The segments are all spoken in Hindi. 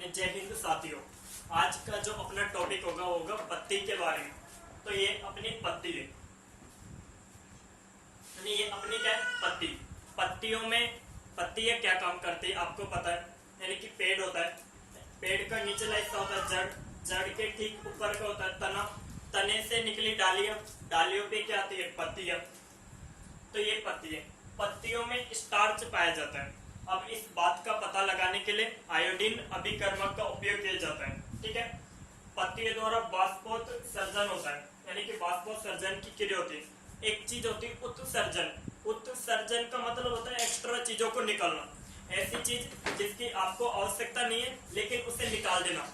जय हिंद साथियों। आज का जो अपना टॉपिक होगा पत्ती के बारे में। तो ये अपनी पत्ती है, ये अपनी क्या है, पत्ती। पत्तियों में पत्ती क्या काम करती है आपको पता है, यानी कि पेड़ होता है, पेड़ का निचला हिस्सा होता है जड़, जड़ के ठीक ऊपर का होता है तना, तने से निकली डालियां, डालियों पे क्या आती है, पत्तियां। तो ये पत्ती है, पत्तियों में स्टार्च पाया जाता है। अब इस बात का पता लगाने के लिए आयोडीन अभिकर्मक का उपयोग किया जाता है। ठीक है, पत्ती द्वारा बाष्पोत्सर्जन होता है, यानी कि बाष्पोत्सर्जन की क्रिया होती है। एक चीज होती है उत्सर्जन। उत्सर्जन का मतलब होता है एक्स्ट्रा चीजों को निकालना, ऐसी चीज जिसकी आपको आवश्यकता नहीं है लेकिन उसे निकाल देना।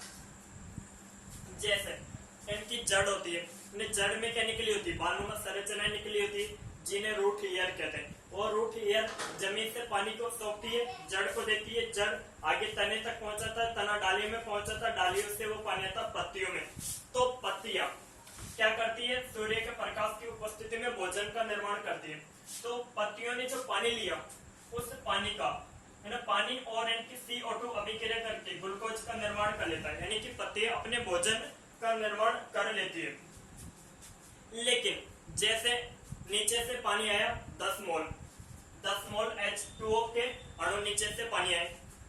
जैसे इनकी जड़ होती है, इन्हें जड़ में क्या निकली होती है, बालनुमा संरचनाएं निकली होती है जिन्हें रूट हेयर कहते हैं। और रूट हेयर जमीन से पानी को सोखती है, जड़ को देती है, जड़ आगे तने तक पहुंचाता है, तना डाली में पहुंचाता है, डालियों से वो पानी आता पत्तियों में। तो पत्तियां क्या करती है, सूर्य के प्रकाश की उपस्थिति में भोजन का निर्माण करती है। तो पत्तियों ने जो पानी लिया, उस पानी का है ना, पानी और इनकी CO2 अभिक्रिया करके ग्लूकोज का निर्माण कर लेता है, यानी कि पत्तियां अपने भोजन का निर्माण कर लेती है। लेकिन जैसे नीचे से पानी आया 10 मोल H2O के अणु नीचे से पानी आए,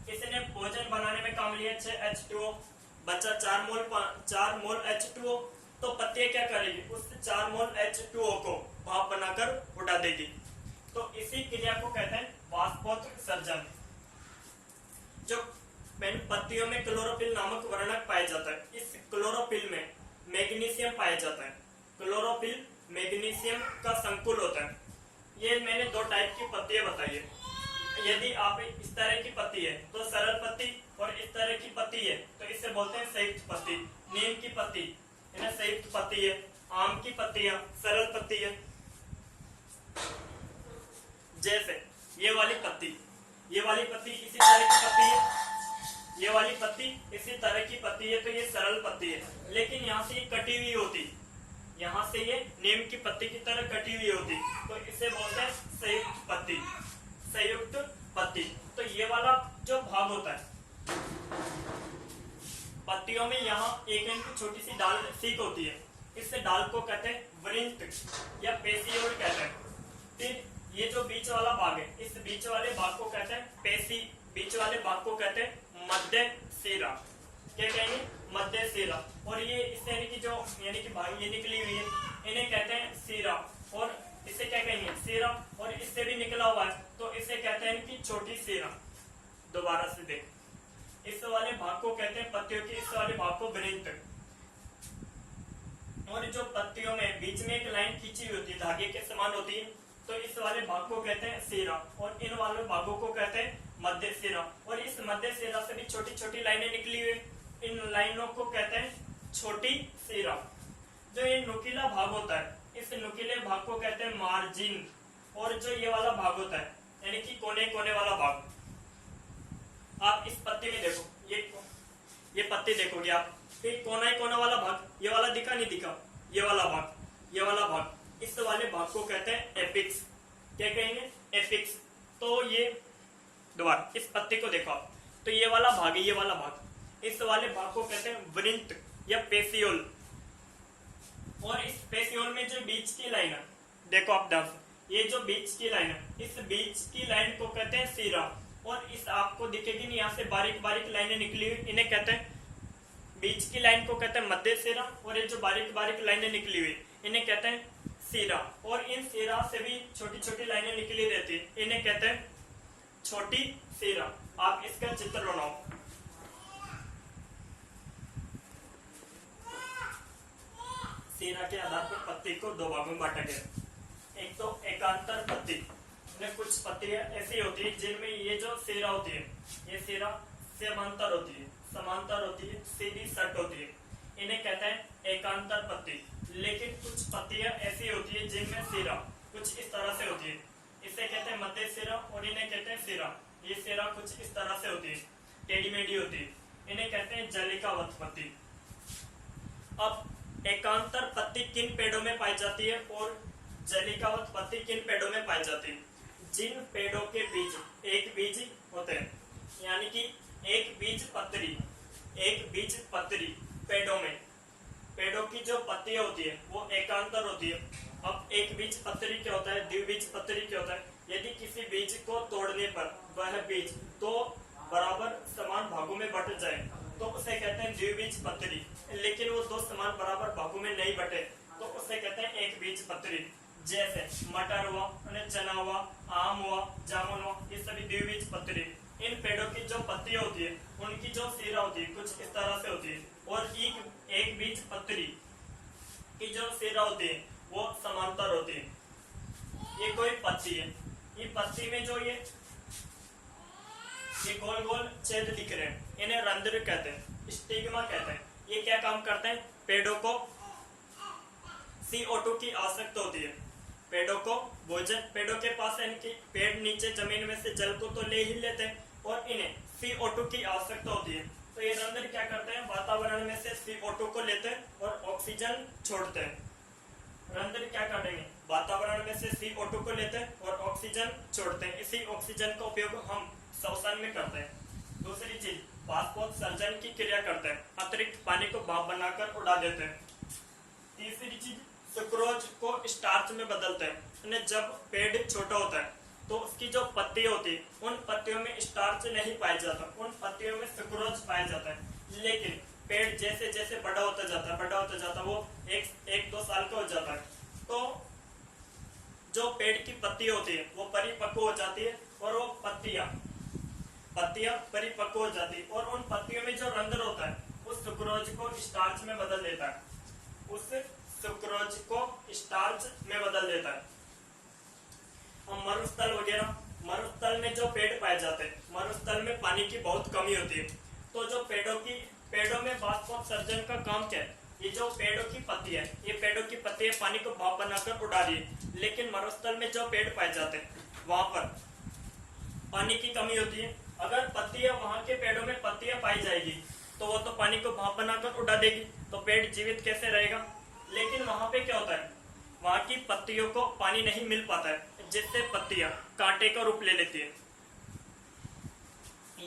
इसने भोजन बनाने में काम लिया 6 H2O, बचा 4 मोल H2O। तो पत्तियां क्या करेगी, उस 4 मोल H2O को भाप बनाकर उड़ा देगी। तो इसी क्रिया को कहते हैं बाष्पोत्सर्जन। जो पत्तियों में क्लोरोफिल नामक वर्णक पाया जाता है, इस क्लोरोफिल में मैग्नीशियम पाया जाता है। क्लोरोफिल मैग्नीशियम का संकुल होता है। ये मैंने 2 टाइप की पत्तियां बताई है। यदि आप इस तरह की पत्ती है तो सरल पत्ती, और इस तरह की पत्ती है तो इसे बोलते हैं संयुक्त पत्ती। नीम की पत्ती है ना, संयुक्त पत्ती है। आम की पत्तियां सरल पत्ती है। जैसे ये वाली पत्ती इसी तरह की पत्ती है, ये वाली पत्ती इसी तरह की पत्ती है, तो ये सरल पत्ती है। लेकिन यहाँ से ये कटी हुई होती, यहाँ से ये नीम की पत्ती की तरह कटी हुई होती, तो इसे बोलते हैं संयुक्त पत्ती। संयुक्त पत्ती। तो ये वाला जो भाग होता है पत्तियों में, यहाँ एक इनकी छोटी सी डाल सीख होती है, इस डाल को कहते हैं वृंत या पेसियोल कहते हैं। फिर ये जो बीच वाला भाग है, इस बीच वाले भाग को कहते हैं पेशी, बीच वाले भाग को कहते हैं मध्य सिरा। क्या कहेंगे, मध्य सिरा। और ये इससे यानी कि भाग ये निकली हुई है, इन्हें कहते हैं सिरा। और इसे क्या कहेंगे, सिरा। और इससे भी निकला हुआ है तो इसे कहते हैं कि छोटी सिरा। दोबारा से देखो, इस वाले भाग को कहते हैं पत्तियों की, इस वाले भाग को वृंत। और जो पत्तियों में बीच में एक लाइन खींची हुई होती है, धागे के समान होती है, तो इस वाले भाग को कहते हैं सिरा। और इन वाले भागों को कहते हैं मध्य सिरा। और इस मध्य सिरा से भी छोटी छोटी लाइनें निकली हुई, इन लाइनों को कहते हैं छोटी सिरा। जो ये नुकीला भाग होता है, इस नुकीले भाग को कहते हैं मार्जिन। और जो ये वाला भाग होता है, यानी कि कोने कोने वाला भाग, आप इस पत्ती में देखो, ये पत्ती देखोगे आप, फिर कोना ही कोना वाला भाग, ये वाला दिखा नहीं दिखा, ये वाला भाग, ये वाला भाग, इस वाले भाग को कहते हैं एपिक्स। क्या कहेंगे, एपिक्स। तो ये दोबारा इस पत्ती को देखो आप, तो ये वाला भाग है, ये वाला भाग, इस वाले भाग को कहते हैं वृंत या पेसियोल। और इस पेसियोल में जो बीच की लाइन है, देखो आप ध्यान से, ये जो बीच की लाइन है, इस बीच की लाइन को कहते हैं सिरा। और इस आपको दिखेगी नहीं, यहाँ से बारीक बारीक लाइनें निकली हुई, इन्हें कहते हैं, बीच की लाइन को कहते हैं मध्य सिरा, और ये जो बारीक बारीक लाइनें निकली हुई इन्हें कहते हैं सिरा। और इन सिरा से भी छोटी छोटी लाइनें निकली रहती है, इन्हें कहते हैं छोटी सिरा। आप इसका चित्र बनाओ। सिरा के आधार पर पत्ती को 2 भागों में बांटा गया। एक तो एकांतर पत्ती, कुछ पत्तियां ऐसी होती है जिनमें ये जो सिरा होती है, ये सिरा समांतर होती है, सीधी सट होती है, इन्हें कहते हैं एकांतर पत्ती। लेकिन कुछ पत्तियां ऐसी होती है जिनमें सिरा कुछ इस तरह से होती है, इसे कहते हैं मध्य सिरा, और इन्हें कहते हैं सिरा। ये सिरा कुछ इस तरह से होती है, टेढ़ी मेढ़ी होती है, इन्हें कहते हैं जलिकावत पत्ती। अब एकांतर पत्ती किन पेड़ों में पाई जाती है और जलिकावत पत्ती किन पेड़ों में पाई जाती है? जिन पेड़ों के बीज एक बीज होते हैं, यानी कि एक बीज पत्री, एक बीज पत्री। पेड़ों की जो पत्तियां होती है वो एकांतर होती है। अब एक बीज पत्री क्या होता है, द्विबीज पत्री क्या होता है? यदि किसी बीज को तोड़ने पर वह बीज तो बराबर समान भागों में बट जाए तो उसे कहते हैं द्विबीज पत्री। लेकिन वो दो समान बराबर भागों में नहीं बटे तो उसे कहते हैं एक बीज पत्री। जैसे मटर हुआ, चना हुआ, आम हुआ, जामुन हुआ, ये सभी द्विबीज पत्री। इन पेड़ों की जो पत्तियां होती है उनकी जो सिरा होती है कुछ इस तरह से होती है, और एक बीज पत्री की जो सिरा होती है वो समांतर होती है। ये कोई पत्ती है, ये पत्ती में जो ये गोल गोल छेद दिख रहे हैं इन्हें रंध्र कहते हैं, स्टिग्मा कहते हैं। ये क्या काम करते हैं? पेड़ों को CO2 की आवश्यकता होती है, पेड़ों को भोजन, पेड़ों के पास इनकी पेड़ नीचे जमीन में से जल को तो ले ही लेते हैं और इन्हें CO2 की आवश्यकता होती है। तो ये रंध्र क्या करते हैं? वातावरण में से CO2 को लेते हैं और ऑक्सीजन छोड़ते हैं। रंध्र क्या करेंगे? वातावरण में से CO2 को लेते हैं और ऑक्सीजन छोड़ते हैं। इसी ऑक्सीजन का उपयोग हम श्वसन में करते हैं। दूसरी चीज, बाष्पोत्सर्जन की क्रिया करते हैं, अतिरिक्त पानी को भाप बनाकर उड़ा देते हैं। तीसरी चीज, सुक्रोज को स्टार्च में बदलते हैं। जब पेड़ छोटा होता है तो उसकी जो पत्ती होती है उन पत्तियों में स्टार्च नहीं पाया जाता, उन पत्तियों में सुक्रोज पाया जाता है। लेकिन पेड़ जैसे जैसे बड़ा होता जाता है वो एक दो साल का हो जाता है तो जो पेड़ की पत्ती होती है वो परिपक्व हो जाती है और वो पत्तियां परिपक्व हो जाती है और उन पत्तियों में जो रंध्र होता है उस सुक्रोज को स्टार्च में बदल देता है, उस सुक्रोज को स्टार्च में बदल देता है। और मरुस्थल वगैरह, मरुस्थल में जो पेड़ पाए जाते हैं, मरुस्थल में पानी की बहुत कमी होती है तो जो पेड़ों में बाष्पोत्सर्जन का काम क्या है? ये जो पेड़ों की पत्ती है, ये पेड़ों की पत्ती पानी को भाप बनाकर उड़ा रही है। लेकिन मरुस्थल में जो पेड़ पाए जाते हैं वहां पर पानी की कमी होती है। अगर पत्तियां, वहां के पेड़ों में पत्तियां पाई जाएगी तो वो तो पानी को भाप बनाकर उड़ा देगी, तो पेड़ जीवित कैसे रहेगा? लेकिन वहां पे क्या होता है? वहां की पत्तियों को पानी नहीं मिल पाता है जिससे पत्तियां कांटे का रूप ले लेती है।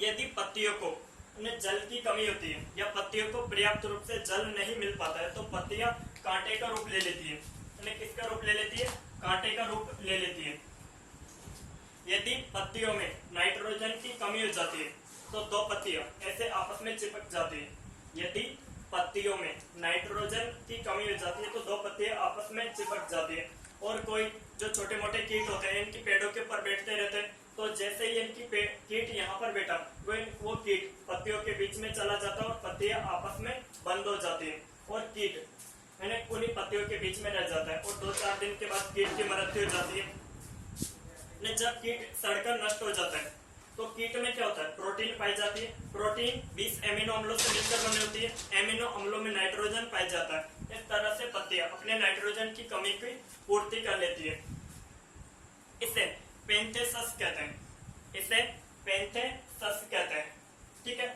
यदि पत्तियों को जल की कमी होती है या पत्तियों को पर्याप्त रूप से जल नहीं मिल पाता है तो पत्तियां कांटे का रूप ले लेती है। किसका रूप ले लेती है? कांटे का रूप ले लेती है। यदि पत्तियों में नाइट्रोजन की कमी हो जाती है तो दो पत्तियां ऐसे आपस में चिपक जाती है। यदि पत्तियों में नाइट्रोजन की कमी हो जाती है तो दो पत्तियां आपस में चिपक जाती है। और कोई जो छोटे मोटे कीट होते हैं इनकी पेड़ों के ऊपर बैठते रहते हैं तो जैसे ही इनकी कीट यहाँ पर बैठा वो कीट पत्तियों के बीच में चला जाता है और पत्तियां आपस में बंद हो जाती है और कीट उन्हीं पत्तियों के बीच में रह जाता है और 2-4 दिन के बाद कीट की मृत्यु हो जाती है। जब कीट सड़कर नष्ट हो जाता है तो कीट में क्या होता है? प्रोटीन पाई जाती है। प्रोटीन 20 एमिनो अम्लों से मिलकर बनी होती है। एमिनो अम्लों में नाइट्रोजन पाया जाता है। इस तरह से पत्तियां अपने नाइट्रोजन की कमी की पूर्ति कर लेती है। इसे पेंथेसस कहते हैं। ठीक है।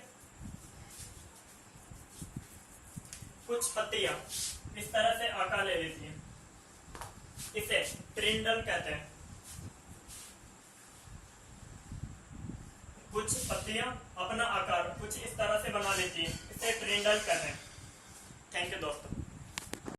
कुछ पत्तियां इस तरह से आकार ले लेती हैं, इसे ट्रिंडल कहते हैं। कुछ पत्तियां अपना आकार कुछ इस तरह से बना लेती हैं, इसे ट्रिंडल कहते हैं। थैंक यू दोस्तों।